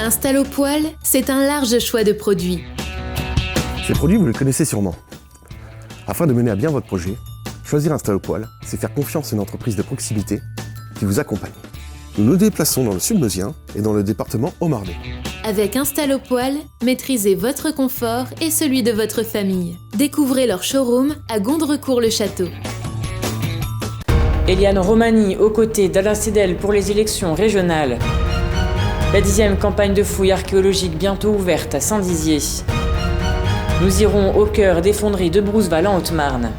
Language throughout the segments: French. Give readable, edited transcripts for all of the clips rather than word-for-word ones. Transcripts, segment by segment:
Installopoil, c'est un large choix de produits. Ces produits, vous les connaissez sûrement. Afin de mener à bien votre projet, choisir Installopoil, c'est faire confiance à une entreprise de proximité qui vous accompagne. Nous nous déplaçons dans le Sud-Meusien et dans le département Haut-Marnais. Avec Installopoil, maîtrisez votre confort et celui de votre famille. Découvrez leur showroom à Gondrecourt-le-Château. Eliane Romani aux côtés d'Alain Cédel pour les élections régionales. La 10e campagne de fouilles archéologiques bientôt ouverte à Saint-Dizier. Nous irons au cœur des fonderies de Brouzeval en Haute-Marne.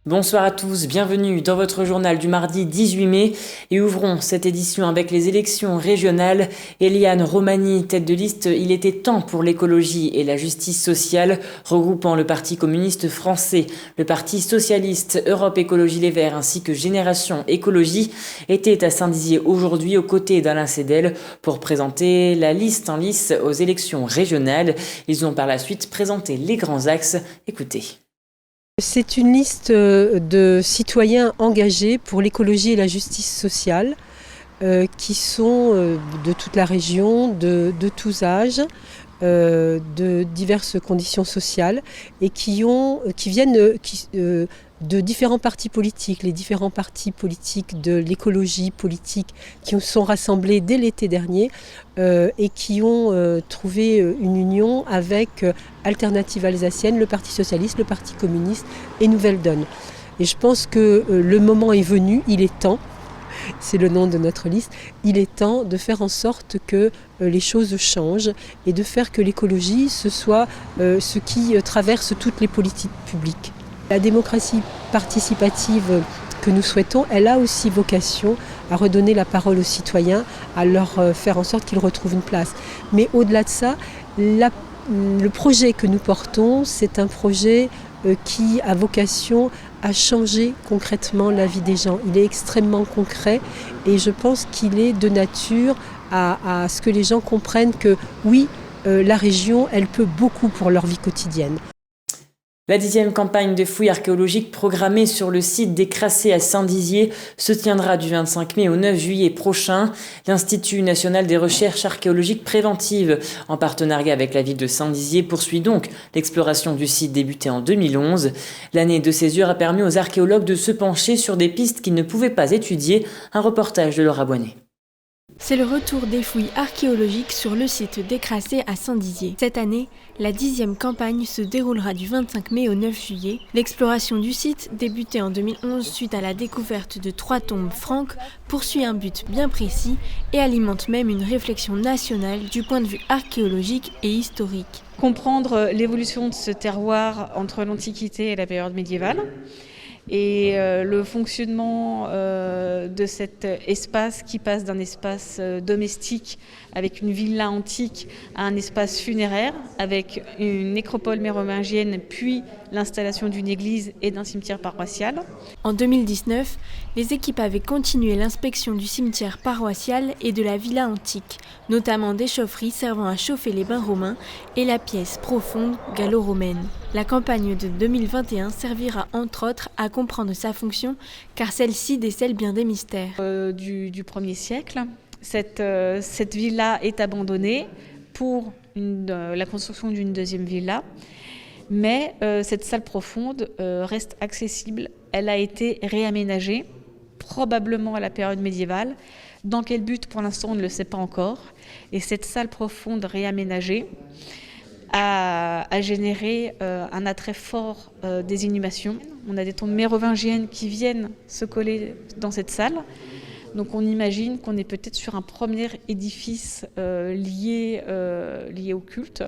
Bonsoir à tous, bienvenue dans votre journal du mardi 18 mai et ouvrons cette édition avec les élections régionales. Eliane Romani, tête de liste, il était temps pour l'écologie et la justice sociale, regroupant le Parti communiste français, le Parti socialiste, Europe Écologie Les Verts ainsi que Génération Écologie, était à Saint-Dizier aujourd'hui aux côtés d'Alain Cédel pour présenter la liste en lice aux élections régionales. Ils ont par la suite présenté les grands axes. Écoutez. C'est une liste de citoyens engagés pour l'écologie et la justice sociale qui sont de toute la région, de tous âges, de diverses conditions sociales et qui viennent de différents partis politiques, les différents partis politiques de l'écologie politique qui sont rassemblés dès l'été dernier et qui ont trouvé une union avec Alternative Alsacienne, le Parti Socialiste, le Parti Communiste et Nouvelle Donne. Et je pense que le moment est venu, il est temps, c'est le nom de notre liste, il est temps de faire en sorte que les choses changent et de faire que l'écologie, ce soit ce qui traverse toutes les politiques publiques. La démocratie participative que nous souhaitons, elle a aussi vocation à redonner la parole aux citoyens, à leur faire en sorte qu'ils retrouvent une place. Mais au-delà de ça, le projet que nous portons, c'est un projet qui a vocation à changer concrètement la vie des gens. Il est extrêmement concret et je pense qu'il est de nature à ce que les gens comprennent que oui, la région, elle peut beaucoup pour leur vie quotidienne. La 10e campagne de fouilles archéologiques programmée sur le site des Crassés à Saint-Dizier se tiendra du 25 mai au 9 juillet prochain. L'Institut national des recherches archéologiques préventives, en partenariat avec la ville de Saint-Dizier, poursuit donc l'exploration du site débutée en 2011. L'année de césure a permis aux archéologues de se pencher sur des pistes qu'ils ne pouvaient pas étudier. Un reportage de Laura Boinet. C'est le retour des fouilles archéologiques sur le site des Crassés à Saint-Dizier. Cette année, la 10e campagne se déroulera du 25 mai au 9 juillet. L'exploration du site, débutée en 2011 suite à la découverte de 3 tombes franques, poursuit un but bien précis et alimente même une réflexion nationale du point de vue archéologique et historique. Comprendre l'évolution de ce terroir entre l'Antiquité et la période médiévale. Et le fonctionnement de cet espace qui passe d'un espace domestique avec une villa antique à un espace funéraire avec une nécropole mérovingienne puis l'installation d'une église et d'un cimetière paroissial. En 2019, les équipes avaient continué l'inspection du cimetière paroissial et de la villa antique, notamment des chaufferies servant à chauffer les bains romains et la pièce profonde gallo-romaine. La campagne de 2021 servira entre autres à comprendre sa fonction car celle-ci décèle bien des mystères. Du 1er siècle, cette villa est abandonnée pour la construction d'une deuxième villa, mais cette salle profonde reste accessible. Elle a été réaménagée, probablement à la période médiévale. Dans quel but, pour l'instant, on ne le sait pas encore. Et cette salle profonde réaménagée a généré un attrait fort des inhumations. On a des tombes mérovingiennes qui viennent se coller dans cette salle. Donc on imagine qu'on est peut-être sur un premier édifice lié au culte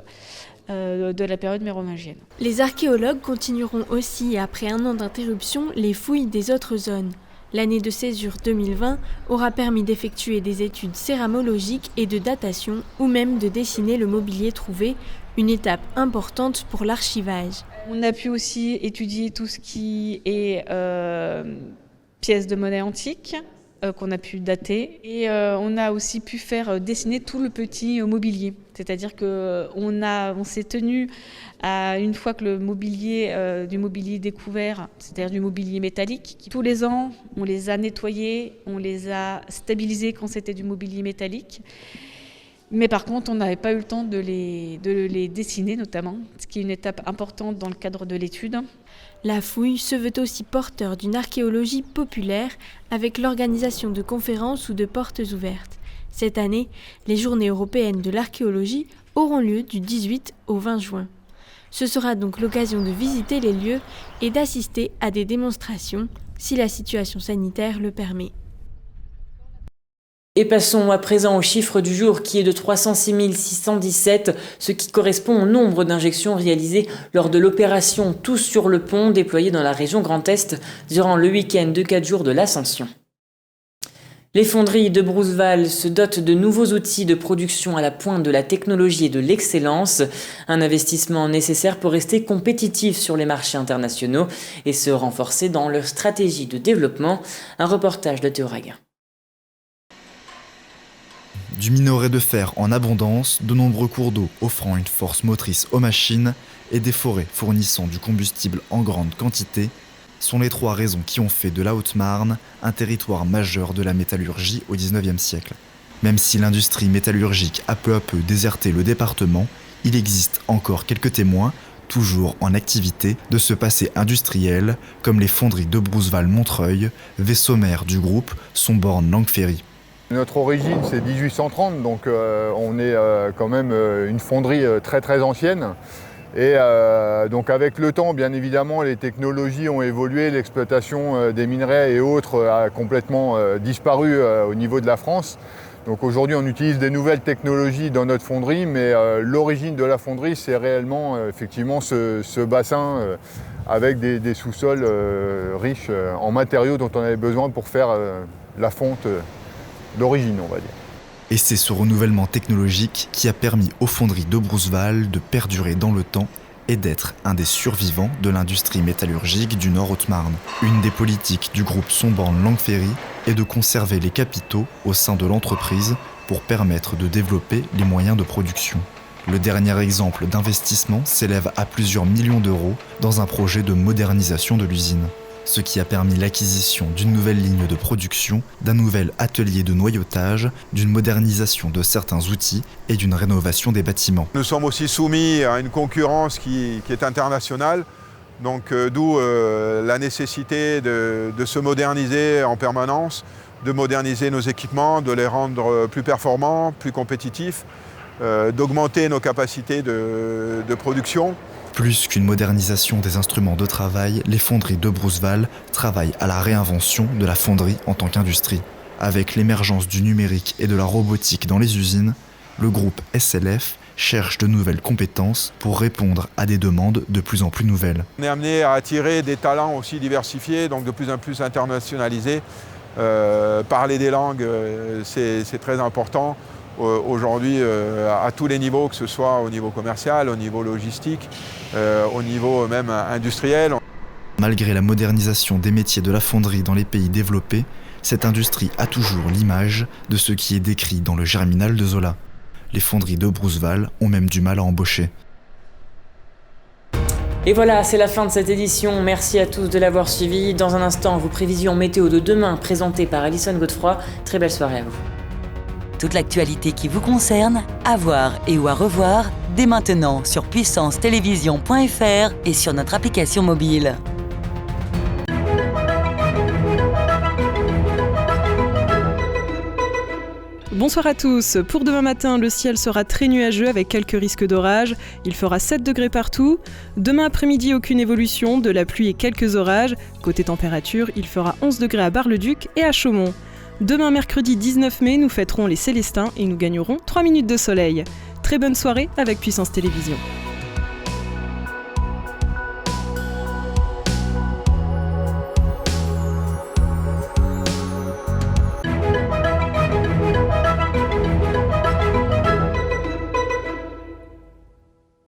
de la période mérovingienne. Les archéologues continueront aussi, après un an d'interruption, les fouilles des autres zones. L'année de césure 2020 aura permis d'effectuer des études céramologiques et de datation ou même de dessiner le mobilier trouvé, une étape importante pour l'archivage. On a pu aussi étudier tout ce qui est pièces de monnaie antique, qu'on a pu dater. Et on a aussi pu faire dessiner tout le petit mobilier. C'est-à-dire qu'on s'est tenu à, une fois que le mobilier, du mobilier découvert, c'est-à-dire du mobilier métallique, tous les ans, on les a nettoyés, on les a stabilisés quand c'était du mobilier métallique. Mais par contre, on n'avait pas eu le temps de les dessiner notamment, ce qui est une étape importante dans le cadre de l'étude. La fouille se veut aussi porteur d'une archéologie populaire avec l'organisation de conférences ou de portes ouvertes. Cette année, les Journées européennes de l'archéologie auront lieu du 18 au 20 juin. Ce sera donc l'occasion de visiter les lieux et d'assister à des démonstrations si la situation sanitaire le permet. Et passons à présent au chiffre du jour qui est de 306 617, ce qui correspond au nombre d'injections réalisées lors de l'opération Tous sur le pont déployée dans la région Grand Est durant le week-end de 4 jours de l'Ascension. Les fonderies de Brouzeval se dotent de nouveaux outils de production à la pointe de la technologie et de l'excellence, un investissement nécessaire pour rester compétitif sur les marchés internationaux et se renforcer dans leur stratégie de développement. Un reportage de Théo Raguin. Du minerai de fer en abondance, de nombreux cours d'eau offrant une force motrice aux machines et des forêts fournissant du combustible en grande quantité sont les 3 raisons qui ont fait de la Haute-Marne un territoire majeur de la métallurgie au XIXe siècle. Même si l'industrie métallurgique a peu à peu déserté le département, il existe encore quelques témoins, toujours en activité, de ce passé industriel, comme les fonderies de Brouzeval-Montreuil, vaisseau mère du groupe Somborne-Langueferry. Notre origine, c'est 1830, donc on est quand même une fonderie très très ancienne. Et donc avec le temps, bien évidemment, les technologies ont évolué, l'exploitation des minerais et autres a complètement disparu au niveau de la France. Donc aujourd'hui, on utilise des nouvelles technologies dans notre fonderie, mais l'origine de la fonderie, c'est réellement effectivement ce bassin avec des sous-sols riches en matériaux dont on avait besoin pour faire la fonte d'origine, on va dire. Et c'est ce renouvellement technologique qui a permis aux fonderies de Brouzeval de perdurer dans le temps et d'être un des survivants de l'industrie métallurgique du Nord Haute-Marne. Une des politiques du groupe Somborne-Langueferry est de conserver les capitaux au sein de l'entreprise pour permettre de développer les moyens de production. Le dernier exemple d'investissement s'élève à plusieurs millions d'euros dans un projet de modernisation de l'usine, ce qui a permis l'acquisition d'une nouvelle ligne de production, d'un nouvel atelier de noyautage, d'une modernisation de certains outils et d'une rénovation des bâtiments. Nous sommes aussi soumis à une concurrence qui est internationale, donc d'où la nécessité de se moderniser en permanence, de moderniser nos équipements, de les rendre plus performants, plus compétitifs, d'augmenter nos capacités de production. Plus qu'une modernisation des instruments de travail, les fonderies de Brouzeval travaillent à la réinvention de la fonderie en tant qu'industrie. Avec l'émergence du numérique et de la robotique dans les usines, le groupe SLF cherche de nouvelles compétences pour répondre à des demandes de plus en plus nouvelles. On est amené à attirer des talents aussi diversifiés, donc de plus en plus internationalisés. Parler des langues, c'est très important. Aujourd'hui, à tous les niveaux, que ce soit au niveau commercial, au niveau logistique, au niveau même industriel. Malgré la modernisation des métiers de la fonderie dans les pays développés, cette industrie a toujours l'image de ce qui est décrit dans le Germinal de Zola. Les fonderies de Brouzeval ont même du mal à embaucher. Et voilà, c'est la fin de cette édition. Merci à tous de l'avoir suivi. Dans un instant, vos prévisions météo de demain présentées par Alison Godefroy. Très belle soirée à vous. Toute l'actualité qui vous concerne, à voir et ou à revoir, dès maintenant sur puissancetélévision.fr et sur notre application mobile. Bonsoir à tous. Pour demain matin, le ciel sera très nuageux avec quelques risques d'orage. Il fera 7 degrés partout. Demain après-midi, aucune évolution, de la pluie et quelques orages. Côté température, il fera 11 degrés à Bar-le-Duc et à Chaumont. Demain mercredi 19 mai, nous fêterons les Célestins et nous gagnerons 3 minutes de soleil. Très bonne soirée avec Puissance Télévision.